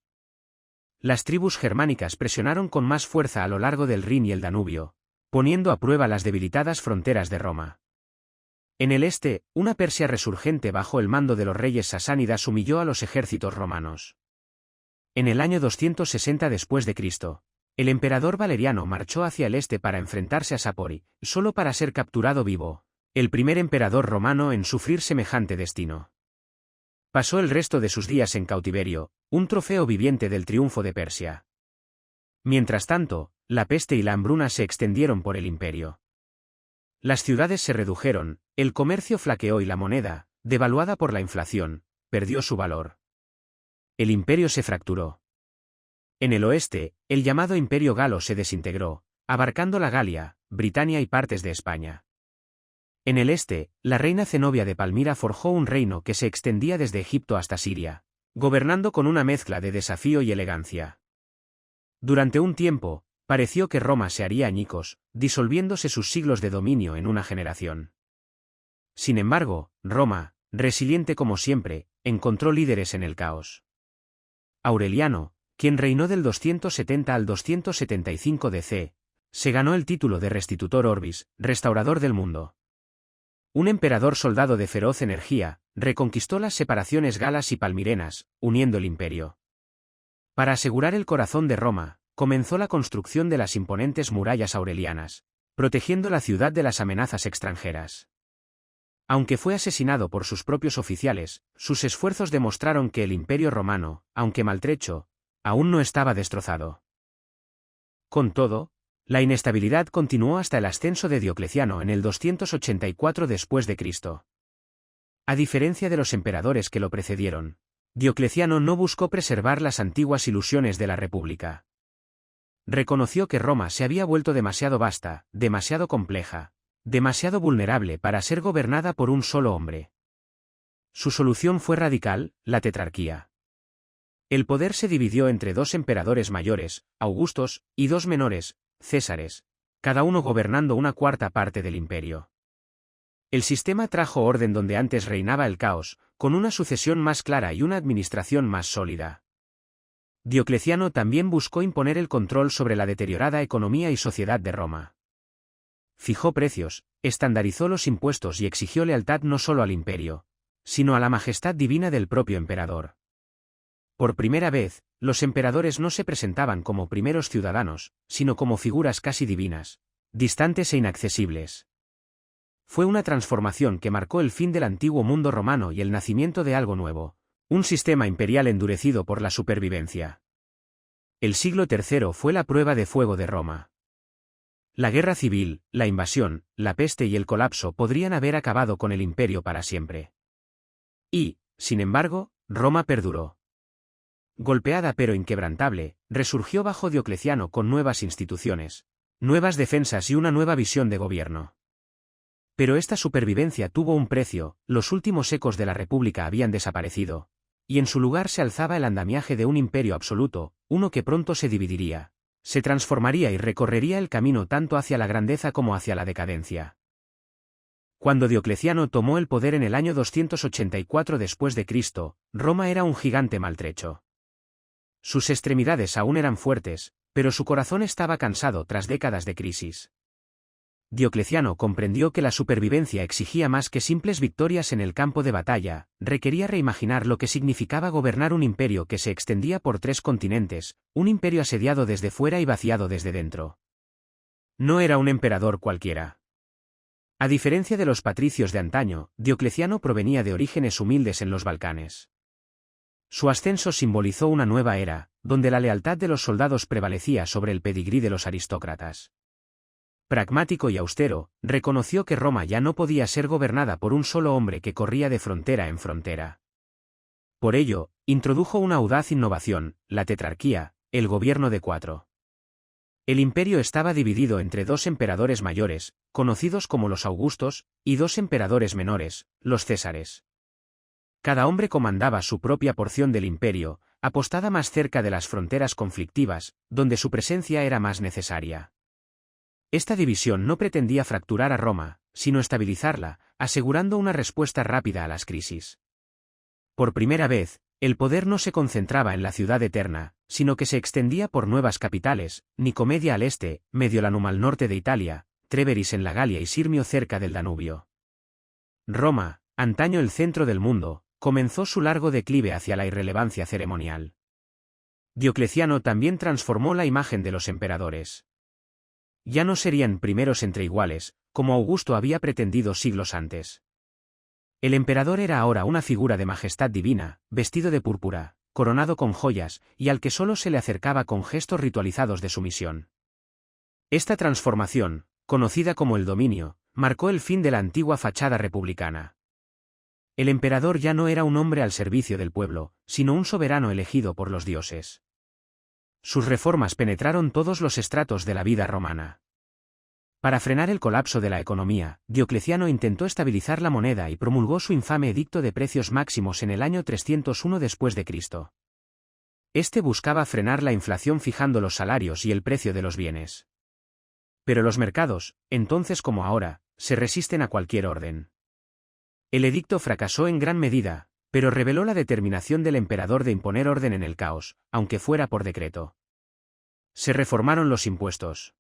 Las tribus germánicas presionaron con más fuerza a lo largo del Rin y el Danubio, poniendo a prueba las debilitadas fronteras de Roma. En el este, una Persia resurgente bajo el mando de los reyes sasánidas humilló a los ejércitos romanos. En el año 260 después de Cristo, el emperador Valeriano marchó hacia el este para enfrentarse a Sapori, solo para ser capturado vivo, el primer emperador romano en sufrir semejante destino. Pasó el resto de sus días en cautiverio, un trofeo viviente del triunfo de Persia. Mientras tanto, la peste y la hambruna se extendieron por el imperio. Las ciudades se redujeron, el comercio flaqueó y la moneda, devaluada por la inflación, perdió su valor. El imperio se fracturó. En el oeste, el llamado Imperio Galo se desintegró, abarcando la Galia, Britania y partes de España. En el este, la reina Zenobia de Palmira forjó un reino que se extendía desde Egipto hasta Siria, gobernando con una mezcla de desafío y elegancia. Durante un tiempo, pareció que Roma se haría añicos, disolviéndose sus siglos de dominio en una generación. Sin embargo, Roma, resiliente como siempre, encontró líderes en el caos. Aureliano, quien reinó del 270 al 275 DC, se ganó el título de Restitutor Orbis, restaurador del mundo. Un emperador soldado de feroz energía, reconquistó las separaciones galas y palmirenas, uniendo el imperio. Para asegurar el corazón de Roma, comenzó la construcción de las imponentes murallas aurelianas, protegiendo la ciudad de las amenazas extranjeras. Aunque fue asesinado por sus propios oficiales, sus esfuerzos demostraron que el imperio romano, aunque maltrecho, aún no estaba destrozado. Con todo, la inestabilidad continuó hasta el ascenso de Diocleciano en el 284 después de Cristo. A diferencia de los emperadores que lo precedieron, Diocleciano no buscó preservar las antiguas ilusiones de la República. Reconoció que Roma se había vuelto demasiado vasta, demasiado compleja, demasiado vulnerable para ser gobernada por un solo hombre. Su solución fue radical, la tetrarquía. El poder se dividió entre dos emperadores mayores, Augustos, y dos menores, Césares, cada uno gobernando una cuarta parte del imperio. El sistema trajo orden donde antes reinaba el caos, con una sucesión más clara y una administración más sólida. Diocleciano también buscó imponer el control sobre la deteriorada economía y sociedad de Roma. Fijó precios, estandarizó los impuestos y exigió lealtad no solo al imperio, sino a la majestad divina del propio emperador. Por primera vez, los emperadores no se presentaban como primeros ciudadanos, sino como figuras casi divinas, distantes e inaccesibles. Fue una transformación que marcó el fin del antiguo mundo romano y el nacimiento de algo nuevo, un sistema imperial endurecido por la supervivencia. El siglo III fue la prueba de fuego de Roma. La guerra civil, la invasión, la peste y el colapso podrían haber acabado con el imperio para siempre. Y, sin embargo, Roma perduró. Golpeada pero inquebrantable, resurgió bajo Diocleciano con nuevas instituciones, nuevas defensas y una nueva visión de gobierno. Pero esta supervivencia tuvo un precio, los últimos ecos de la República habían desaparecido, y en su lugar se alzaba el andamiaje de un imperio absoluto, uno que pronto se dividiría, se transformaría y recorrería el camino tanto hacia la grandeza como hacia la decadencia. Cuando Diocleciano tomó el poder en el año 284 después de Cristo, Roma era un gigante maltrecho. Sus extremidades aún eran fuertes, pero su corazón estaba cansado tras décadas de crisis. Diocleciano comprendió que la supervivencia exigía más que simples victorias en el campo de batalla, requería reimaginar lo que significaba gobernar un imperio que se extendía por 3 continentes, un imperio asediado desde fuera y vaciado desde dentro. No era un emperador cualquiera. A diferencia de los patricios de antaño, Diocleciano provenía de orígenes humildes en los Balcanes. Su ascenso simbolizó una nueva era, donde la lealtad de los soldados prevalecía sobre el pedigrí de los aristócratas. Pragmático y austero, reconoció que Roma ya no podía ser gobernada por un solo hombre que corría de frontera en frontera. Por ello, introdujo una audaz innovación, la tetrarquía, el gobierno de 4. El imperio estaba dividido entre 2 emperadores mayores, conocidos como los Augustos, y 2 emperadores menores, los Césares. Cada hombre comandaba su propia porción del imperio, apostada más cerca de las fronteras conflictivas, donde su presencia era más necesaria. Esta división no pretendía fracturar a Roma, sino estabilizarla, asegurando una respuesta rápida a las crisis. Por primera vez, el poder no se concentraba en la ciudad eterna, sino que se extendía por nuevas capitales, Nicomedia al este, Mediolanum al norte de Italia, Treveris en la Galia y Sirmio cerca del Danubio. Roma, antaño el centro del mundo, comenzó su largo declive hacia la irrelevancia ceremonial. Diocleciano también transformó la imagen de los emperadores. Ya no serían primeros entre iguales, como Augusto había pretendido siglos antes. El emperador era ahora una figura de majestad divina, vestido de púrpura, coronado con joyas, y al que solo se le acercaba con gestos ritualizados de sumisión. Esta transformación, conocida como el dominio, marcó el fin de la antigua fachada republicana. El emperador ya no era un hombre al servicio del pueblo, sino un soberano elegido por los dioses. Sus reformas penetraron todos los estratos de la vida romana. Para frenar el colapso de la economía, Diocleciano intentó estabilizar la moneda y promulgó su infame edicto de precios máximos en el año 301 después de Cristo. Este buscaba frenar la inflación fijando los salarios y el precio de los bienes. Pero los mercados, entonces como ahora, se resisten a cualquier orden. El edicto fracasó en gran medida, pero reveló la determinación del emperador de imponer orden en el caos, aunque fuera por decreto. Se reformaron los impuestos.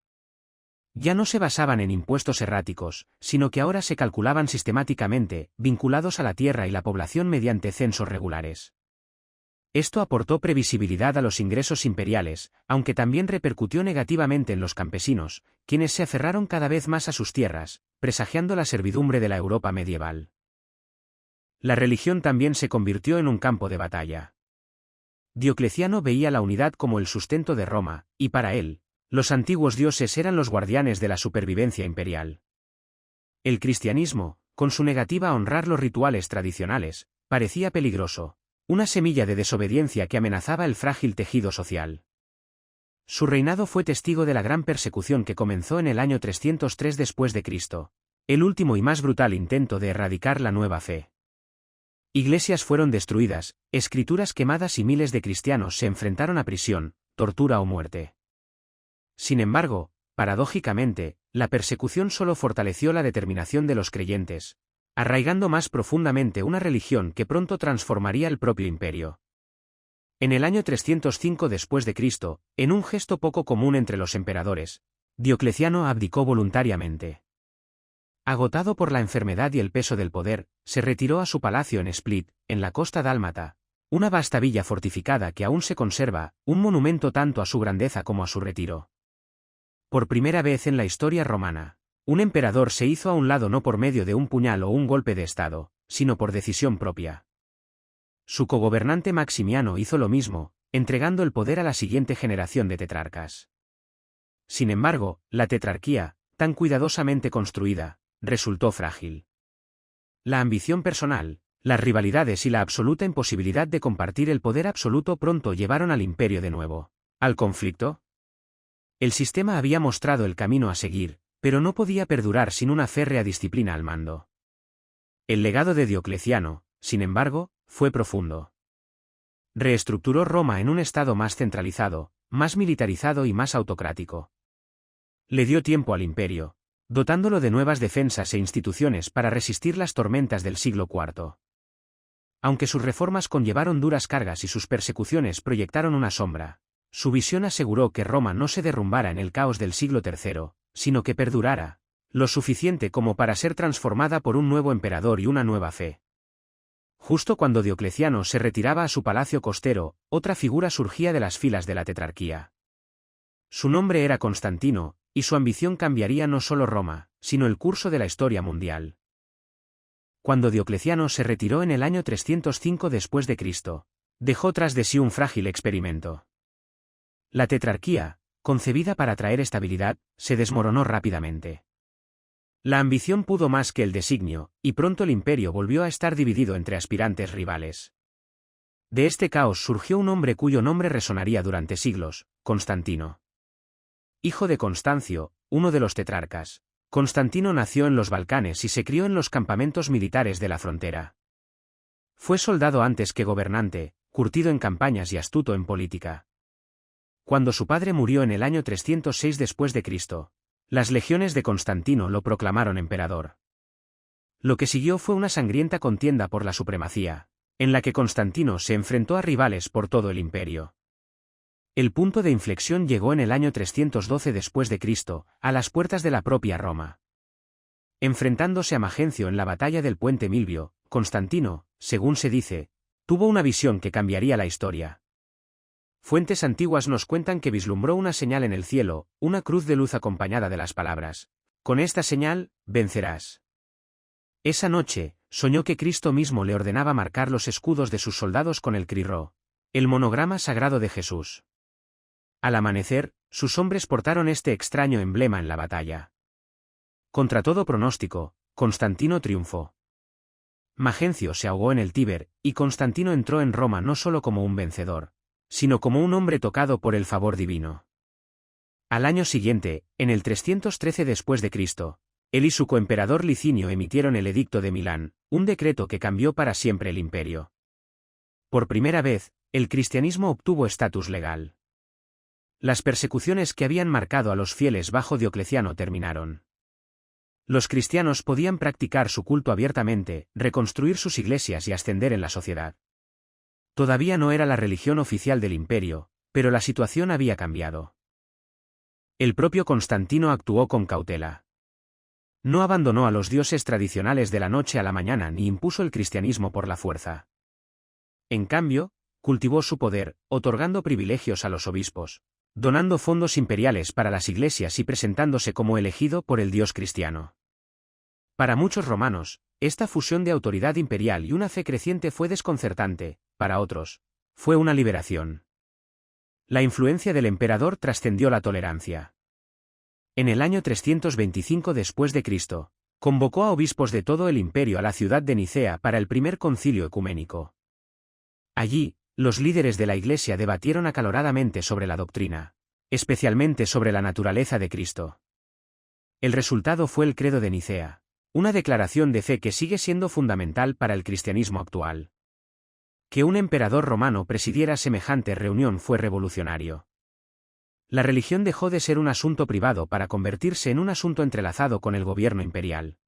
Ya no se basaban en impuestos erráticos, sino que ahora se calculaban sistemáticamente, vinculados a la tierra y la población mediante censos regulares. Esto aportó previsibilidad a los ingresos imperiales, aunque también repercutió negativamente en los campesinos, quienes se aferraron cada vez más a sus tierras, presagiando la servidumbre de la Europa medieval. La religión también se convirtió en un campo de batalla. Diocleciano veía la unidad como el sustento de Roma, y para él, los antiguos dioses eran los guardianes de la supervivencia imperial. El cristianismo, con su negativa a honrar los rituales tradicionales, parecía peligroso, una semilla de desobediencia que amenazaba el frágil tejido social. Su reinado fue testigo de la gran persecución que comenzó en el año 303 después de Cristo, el último y más brutal intento de erradicar la nueva fe. Iglesias fueron destruidas, escrituras quemadas y miles de cristianos se enfrentaron a prisión, tortura o muerte. Sin embargo, paradójicamente, la persecución solo fortaleció la determinación de los creyentes, arraigando más profundamente una religión que pronto transformaría el propio imperio. En el año 305 después de Cristo, en un gesto poco común entre los emperadores, Diocleciano abdicó voluntariamente. Agotado por la enfermedad y el peso del poder, se retiró a su palacio en Split, en la costa dálmata, una vasta villa fortificada que aún se conserva, un monumento tanto a su grandeza como a su retiro. Por primera vez en la historia romana, un emperador se hizo a un lado no por medio de un puñal o un golpe de estado, sino por decisión propia. Su cogobernante Maximiano hizo lo mismo, entregando el poder a la siguiente generación de tetrarcas. Sin embargo, la tetrarquía, tan cuidadosamente construida, resultó frágil. La ambición personal, las rivalidades y la absoluta imposibilidad de compartir el poder absoluto pronto llevaron al imperio de nuevo al conflicto. El sistema había mostrado el camino a seguir, pero no podía perdurar sin una férrea disciplina al mando. El legado de Diocleciano, sin embargo, fue profundo. Reestructuró Roma en un estado más centralizado, más militarizado y más autocrático. Le dio tiempo al imperio, dotándolo de nuevas defensas e instituciones para resistir las tormentas del siglo IV. Aunque sus reformas conllevaron duras cargas y sus persecuciones proyectaron una sombra, su visión aseguró que Roma no se derrumbara en el caos del siglo III, sino que perdurara, lo suficiente como para ser transformada por un nuevo emperador y una nueva fe. Justo cuando Diocleciano se retiraba a su palacio costero, otra figura surgía de las filas de la tetrarquía. Su nombre era Constantino, y su ambición cambiaría no solo Roma, sino el curso de la historia mundial. Cuando Diocleciano se retiró en el año 305 después de Cristo, dejó tras de sí un frágil experimento. La tetrarquía, concebida para traer estabilidad, se desmoronó rápidamente. La ambición pudo más que el designio, y pronto el imperio volvió a estar dividido entre aspirantes rivales. De este caos surgió un hombre cuyo nombre resonaría durante siglos, Constantino. Hijo de Constancio, uno de los tetrarcas, Constantino nació en los Balcanes y se crió en los campamentos militares de la frontera. Fue soldado antes que gobernante, curtido en campañas y astuto en política. Cuando su padre murió en el año 306 después de Cristo, las legiones de Constantino lo proclamaron emperador. Lo que siguió fue una sangrienta contienda por la supremacía, en la que Constantino se enfrentó a rivales por todo el imperio. El punto de inflexión llegó en el año 312 después de Cristo, a las puertas de la propia Roma. Enfrentándose a Magencio en la batalla del puente Milvio, Constantino, según se dice, tuvo una visión que cambiaría la historia. Fuentes antiguas nos cuentan que vislumbró una señal en el cielo, una cruz de luz acompañada de las palabras: «Con esta señal, vencerás». Esa noche, soñó que Cristo mismo le ordenaba marcar los escudos de sus soldados con el crirró, el monograma sagrado de Jesús. Al amanecer, sus hombres portaron este extraño emblema en la batalla. Contra todo pronóstico, Constantino triunfó. Magencio se ahogó en el Tíber, y Constantino entró en Roma no solo como un vencedor, sino como un hombre tocado por el favor divino. Al año siguiente, en el 313 después de Cristo, él y su coemperador Licinio emitieron el Edicto de Milán, un decreto que cambió para siempre el imperio. Por primera vez, el cristianismo obtuvo estatus legal. Las persecuciones que habían marcado a los fieles bajo Diocleciano terminaron. Los cristianos podían practicar su culto abiertamente, reconstruir sus iglesias y ascender en la sociedad. Todavía no era la religión oficial del imperio, pero la situación había cambiado. El propio Constantino actuó con cautela. No abandonó a los dioses tradicionales de la noche a la mañana ni impuso el cristianismo por la fuerza. En cambio, cultivó su poder, otorgando privilegios a los obispos, donando fondos imperiales para las iglesias y presentándose como elegido por el dios cristiano. Para muchos romanos, esta fusión de autoridad imperial y una fe creciente fue desconcertante, para otros, fue una liberación. La influencia del emperador trascendió la tolerancia. En el año 325 después de Cristo, convocó a obispos de todo el imperio a la ciudad de Nicea para el primer concilio ecuménico. Allí, los líderes de la Iglesia debatieron acaloradamente sobre la doctrina, especialmente sobre la naturaleza de Cristo. El resultado fue el Credo de Nicea, una declaración de fe que sigue siendo fundamental para el cristianismo actual. Que un emperador romano presidiera semejante reunión fue revolucionario. La religión dejó de ser un asunto privado para convertirse en un asunto entrelazado con el gobierno imperial.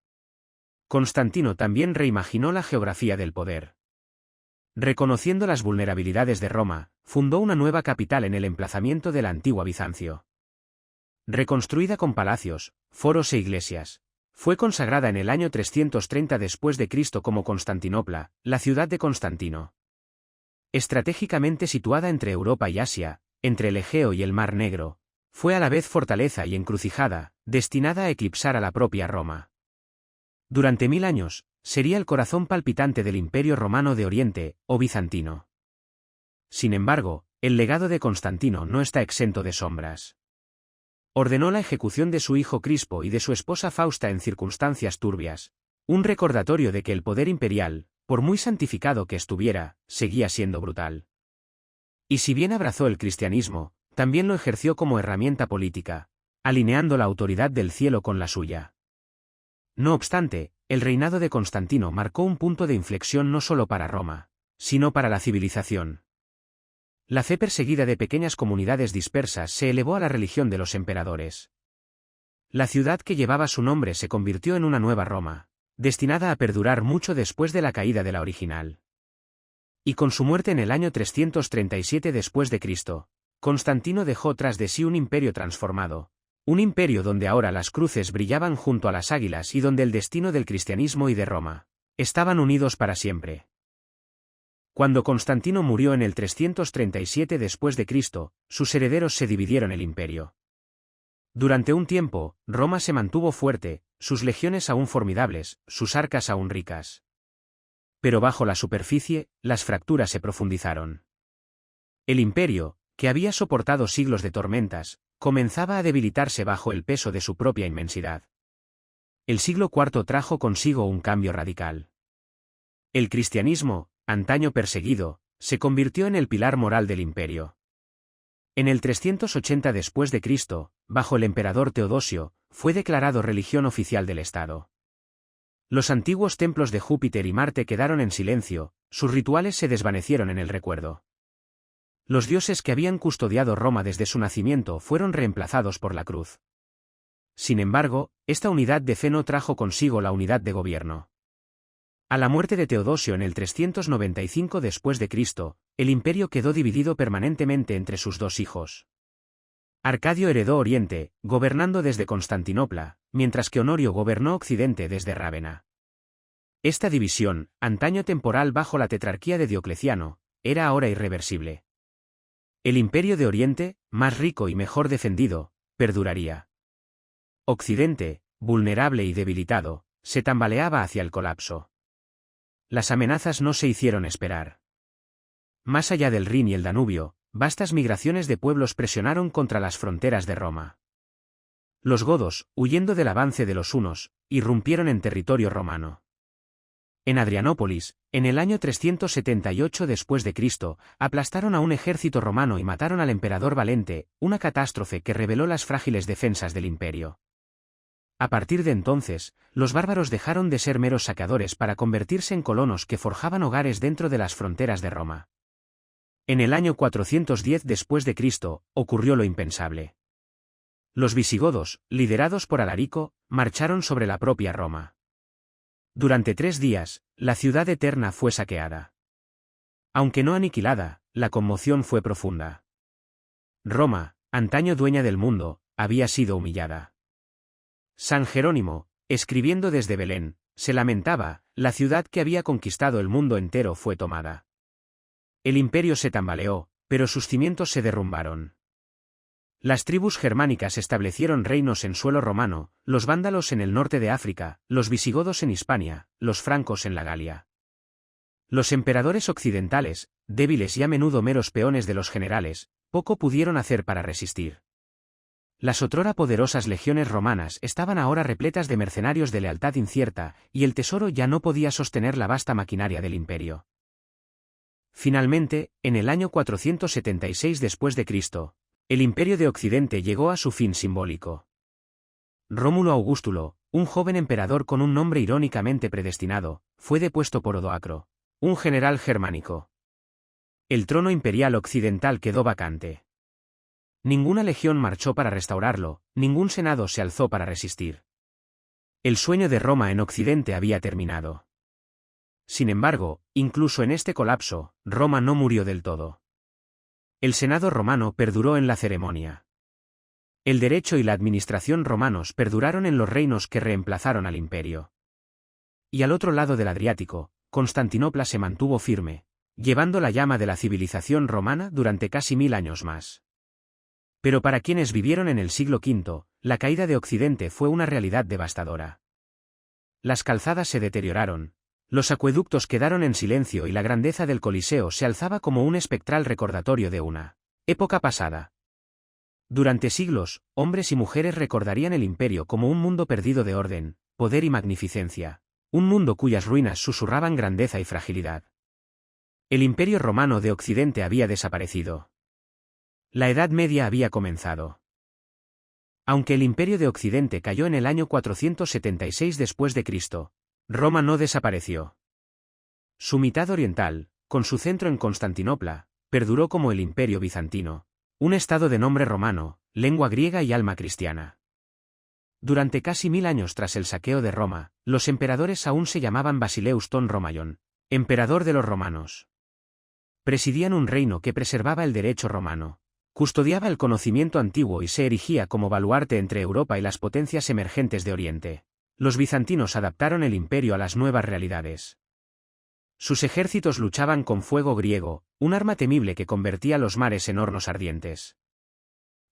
Constantino también reimaginó la geografía del poder. Reconociendo las vulnerabilidades de Roma, fundó una nueva capital en el emplazamiento de la antigua Bizancio. Reconstruida con palacios, foros e iglesias, fue consagrada en el año 330 después de Cristo como Constantinopla, la ciudad de Constantino. Estratégicamente situada entre Europa y Asia, entre el Egeo y el Mar Negro, fue a la vez fortaleza y encrucijada, destinada a eclipsar a la propia Roma. Durante 1000 años, sería el corazón palpitante del Imperio Romano de Oriente, o bizantino. Sin embargo, el legado de Constantino no está exento de sombras. Ordenó la ejecución de su hijo Crispo y de su esposa Fausta en circunstancias turbias, un recordatorio de que el poder imperial, por muy santificado que estuviera, seguía siendo brutal. Y si bien abrazó el cristianismo, también lo ejerció como herramienta política, alineando la autoridad del cielo con la suya. No obstante, el reinado de Constantino marcó un punto de inflexión no solo para Roma, sino para la civilización. La fe perseguida de pequeñas comunidades dispersas se elevó a la religión de los emperadores. La ciudad que llevaba su nombre se convirtió en una nueva Roma, destinada a perdurar mucho después de la caída de la original. Y con su muerte en el año 337 después de Cristo, Constantino dejó tras de sí un imperio transformado, un imperio donde ahora las cruces brillaban junto a las águilas y donde el destino del cristianismo y de Roma estaban unidos para siempre. Cuando Constantino murió en el 337 después de Cristo, sus herederos se dividieron el imperio. Durante un tiempo, Roma se mantuvo fuerte, sus legiones aún formidables, sus arcas aún ricas. Pero bajo la superficie, las fracturas se profundizaron. El imperio, que había soportado siglos de tormentas, comenzaba a debilitarse bajo el peso de su propia inmensidad. El siglo IV trajo consigo un cambio radical. El cristianismo, antaño perseguido, se convirtió en el pilar moral del imperio. En el 380 después de Cristo, bajo el emperador Teodosio, fue declarado religión oficial del Estado. Los antiguos templos de Júpiter y Marte quedaron en silencio, sus rituales se desvanecieron en el recuerdo. Los dioses que habían custodiado Roma desde su nacimiento fueron reemplazados por la cruz. Sin embargo, esta unidad de fe no trajo consigo la unidad de gobierno. A la muerte de Teodosio en el 395 después de Cristo, el imperio quedó dividido permanentemente entre sus dos hijos. Arcadio heredó Oriente, gobernando desde Constantinopla, mientras que Honorio gobernó Occidente desde Rávena. Esta división, antaño temporal bajo la tetrarquía de Diocleciano, era ahora irreversible. El imperio de Oriente, más rico y mejor defendido, perduraría. Occidente, vulnerable y debilitado, se tambaleaba hacia el colapso. Las amenazas no se hicieron esperar. Más allá del Rin y el Danubio, vastas migraciones de pueblos presionaron contra las fronteras de Roma. Los godos, huyendo del avance de los hunos, irrumpieron en territorio romano. En Adrianópolis, en el año 378 después de Cristo, aplastaron a un ejército romano y mataron al emperador Valente, una catástrofe que reveló las frágiles defensas del imperio. A partir de entonces, los bárbaros dejaron de ser meros saqueadores para convertirse en colonos que forjaban hogares dentro de las fronteras de Roma. En el año 410 después de Cristo, ocurrió lo impensable. Los visigodos, liderados por Alarico, marcharon sobre la propia Roma. Durante 3 días, la ciudad eterna fue saqueada. Aunque no aniquilada, la conmoción fue profunda. Roma, antaño dueña del mundo, había sido humillada. San Jerónimo, escribiendo desde Belén, se lamentaba, la ciudad que había conquistado el mundo entero fue tomada. El imperio se tambaleó, pero sus cimientos se derrumbaron. Las tribus germánicas establecieron reinos en suelo romano, los vándalos en el norte de África, los visigodos en Hispania, los francos en la Galia. Los emperadores occidentales, débiles y a menudo meros peones de los generales, poco pudieron hacer para resistir. Las otrora poderosas legiones romanas estaban ahora repletas de mercenarios de lealtad incierta, y el tesoro ya no podía sostener la vasta maquinaria del imperio. Finalmente, en el año 476 después de Cristo, el imperio de Occidente llegó a su fin simbólico. Rómulo Augustulo, un joven emperador con un nombre irónicamente predestinado, fue depuesto por Odoacro, un general germánico. El trono imperial occidental quedó vacante. Ninguna legión marchó para restaurarlo, ningún senado se alzó para resistir. El sueño de Roma en Occidente había terminado. Sin embargo, incluso en este colapso, Roma no murió del todo. El Senado romano perduró en la ceremonia. El derecho y la administración romanos perduraron en los reinos que reemplazaron al imperio. Y al otro lado del Adriático, Constantinopla se mantuvo firme, llevando la llama de la civilización romana durante casi 1000 años más. Pero para quienes vivieron en el siglo V, la caída de Occidente fue una realidad devastadora. Las calzadas se deterioraron, los acueductos quedaron en silencio y la grandeza del Coliseo se alzaba como un espectral recordatorio de una época pasada. Durante siglos, hombres y mujeres recordarían el imperio como un mundo perdido de orden, poder y magnificencia, un mundo cuyas ruinas susurraban grandeza y fragilidad. El imperio romano de Occidente había desaparecido. La Edad Media había comenzado. Aunque el imperio de Occidente cayó en el año 476 después de Cristo, Roma no desapareció. Su mitad oriental, con su centro en Constantinopla, perduró como el imperio bizantino, un estado de nombre romano, lengua griega y alma cristiana. Durante casi 1000 años tras el saqueo de Roma, los emperadores aún se llamaban Basileus ton Romaion, emperador de los romanos. Presidían un reino que preservaba el derecho romano, custodiaba el conocimiento antiguo y se erigía como baluarte entre Europa y las potencias emergentes de Oriente. Los bizantinos adaptaron el imperio a las nuevas realidades. Sus ejércitos luchaban con fuego griego, un arma temible que convertía los mares en hornos ardientes.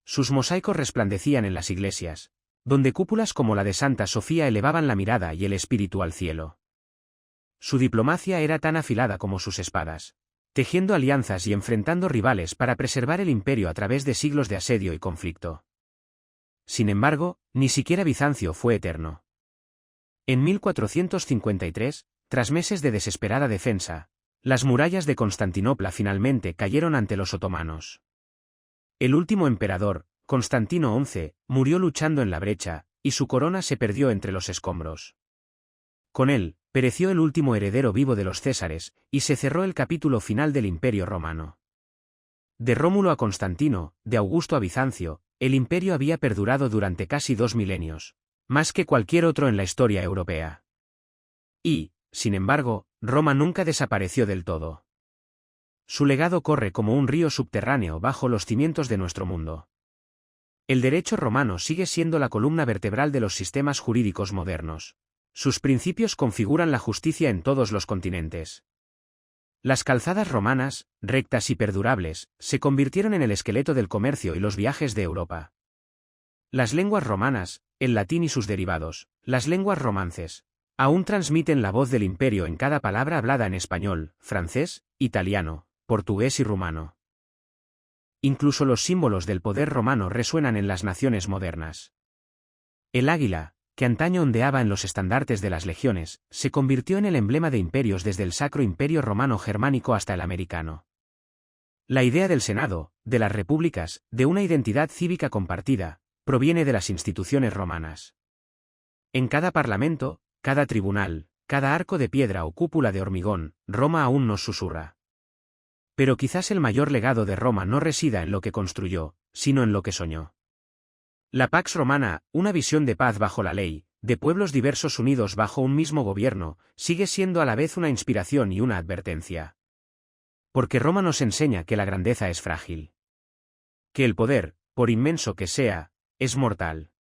Sus mosaicos resplandecían en las iglesias, donde cúpulas como la de Santa Sofía elevaban la mirada y el espíritu al cielo. Su diplomacia era tan afilada como sus espadas, tejiendo alianzas y enfrentando rivales para preservar el imperio a través de siglos de asedio y conflicto. Sin embargo, ni siquiera Bizancio fue eterno. En 1453, tras meses de desesperada defensa, las murallas de Constantinopla finalmente cayeron ante los otomanos. El último emperador, Constantino XI, murió luchando en la brecha, y su corona se perdió entre los escombros. Con él, pereció el último heredero vivo de los Césares, y se cerró el capítulo final del Imperio romano. De Rómulo a Constantino, de Augusto a Bizancio, el imperio había perdurado durante casi 2 milenios, más que cualquier otro en la historia europea. Y, sin embargo, Roma nunca desapareció del todo. Su legado corre como un río subterráneo bajo los cimientos de nuestro mundo. El derecho romano sigue siendo la columna vertebral de los sistemas jurídicos modernos. Sus principios configuran la justicia en todos los continentes. Las calzadas romanas, rectas y perdurables, se convirtieron en el esqueleto del comercio y los viajes de Europa. Las lenguas romanas, el latín y sus derivados, las lenguas romances, aún transmiten la voz del imperio en cada palabra hablada en español, francés, italiano, portugués y rumano. Incluso los símbolos del poder romano resuenan en las naciones modernas. El águila, que antaño ondeaba en los estandartes de las legiones, se convirtió en el emblema de imperios desde el Sacro Imperio Romano Germánico hasta el americano. La idea del Senado, de las repúblicas, de una identidad cívica compartida, proviene de las instituciones romanas. En cada parlamento, cada tribunal, cada arco de piedra o cúpula de hormigón, Roma aún nos susurra. Pero quizás el mayor legado de Roma no resida en lo que construyó, sino en lo que soñó. La Pax Romana, una visión de paz bajo la ley, de pueblos diversos unidos bajo un mismo gobierno, sigue siendo a la vez una inspiración y una advertencia. Porque Roma nos enseña que la grandeza es frágil. Que el poder, por inmenso que sea, es mortal.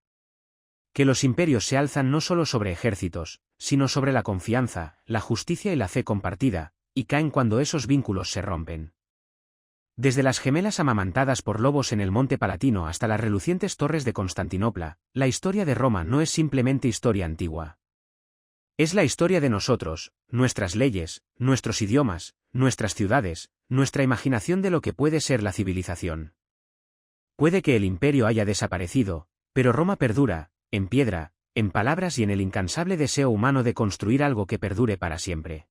Que los imperios se alzan no solo sobre ejércitos, sino sobre la confianza, la justicia y la fe compartida, y caen cuando esos vínculos se rompen. Desde las gemelas amamantadas por lobos en el Monte Palatino hasta las relucientes torres de Constantinopla, la historia de Roma no es simplemente historia antigua. Es la historia de nosotros, nuestras leyes, nuestros idiomas, nuestras ciudades, nuestra imaginación de lo que puede ser la civilización. Puede que el imperio haya desaparecido, pero Roma perdura, en piedra, en palabras y en el incansable deseo humano de construir algo que perdure para siempre.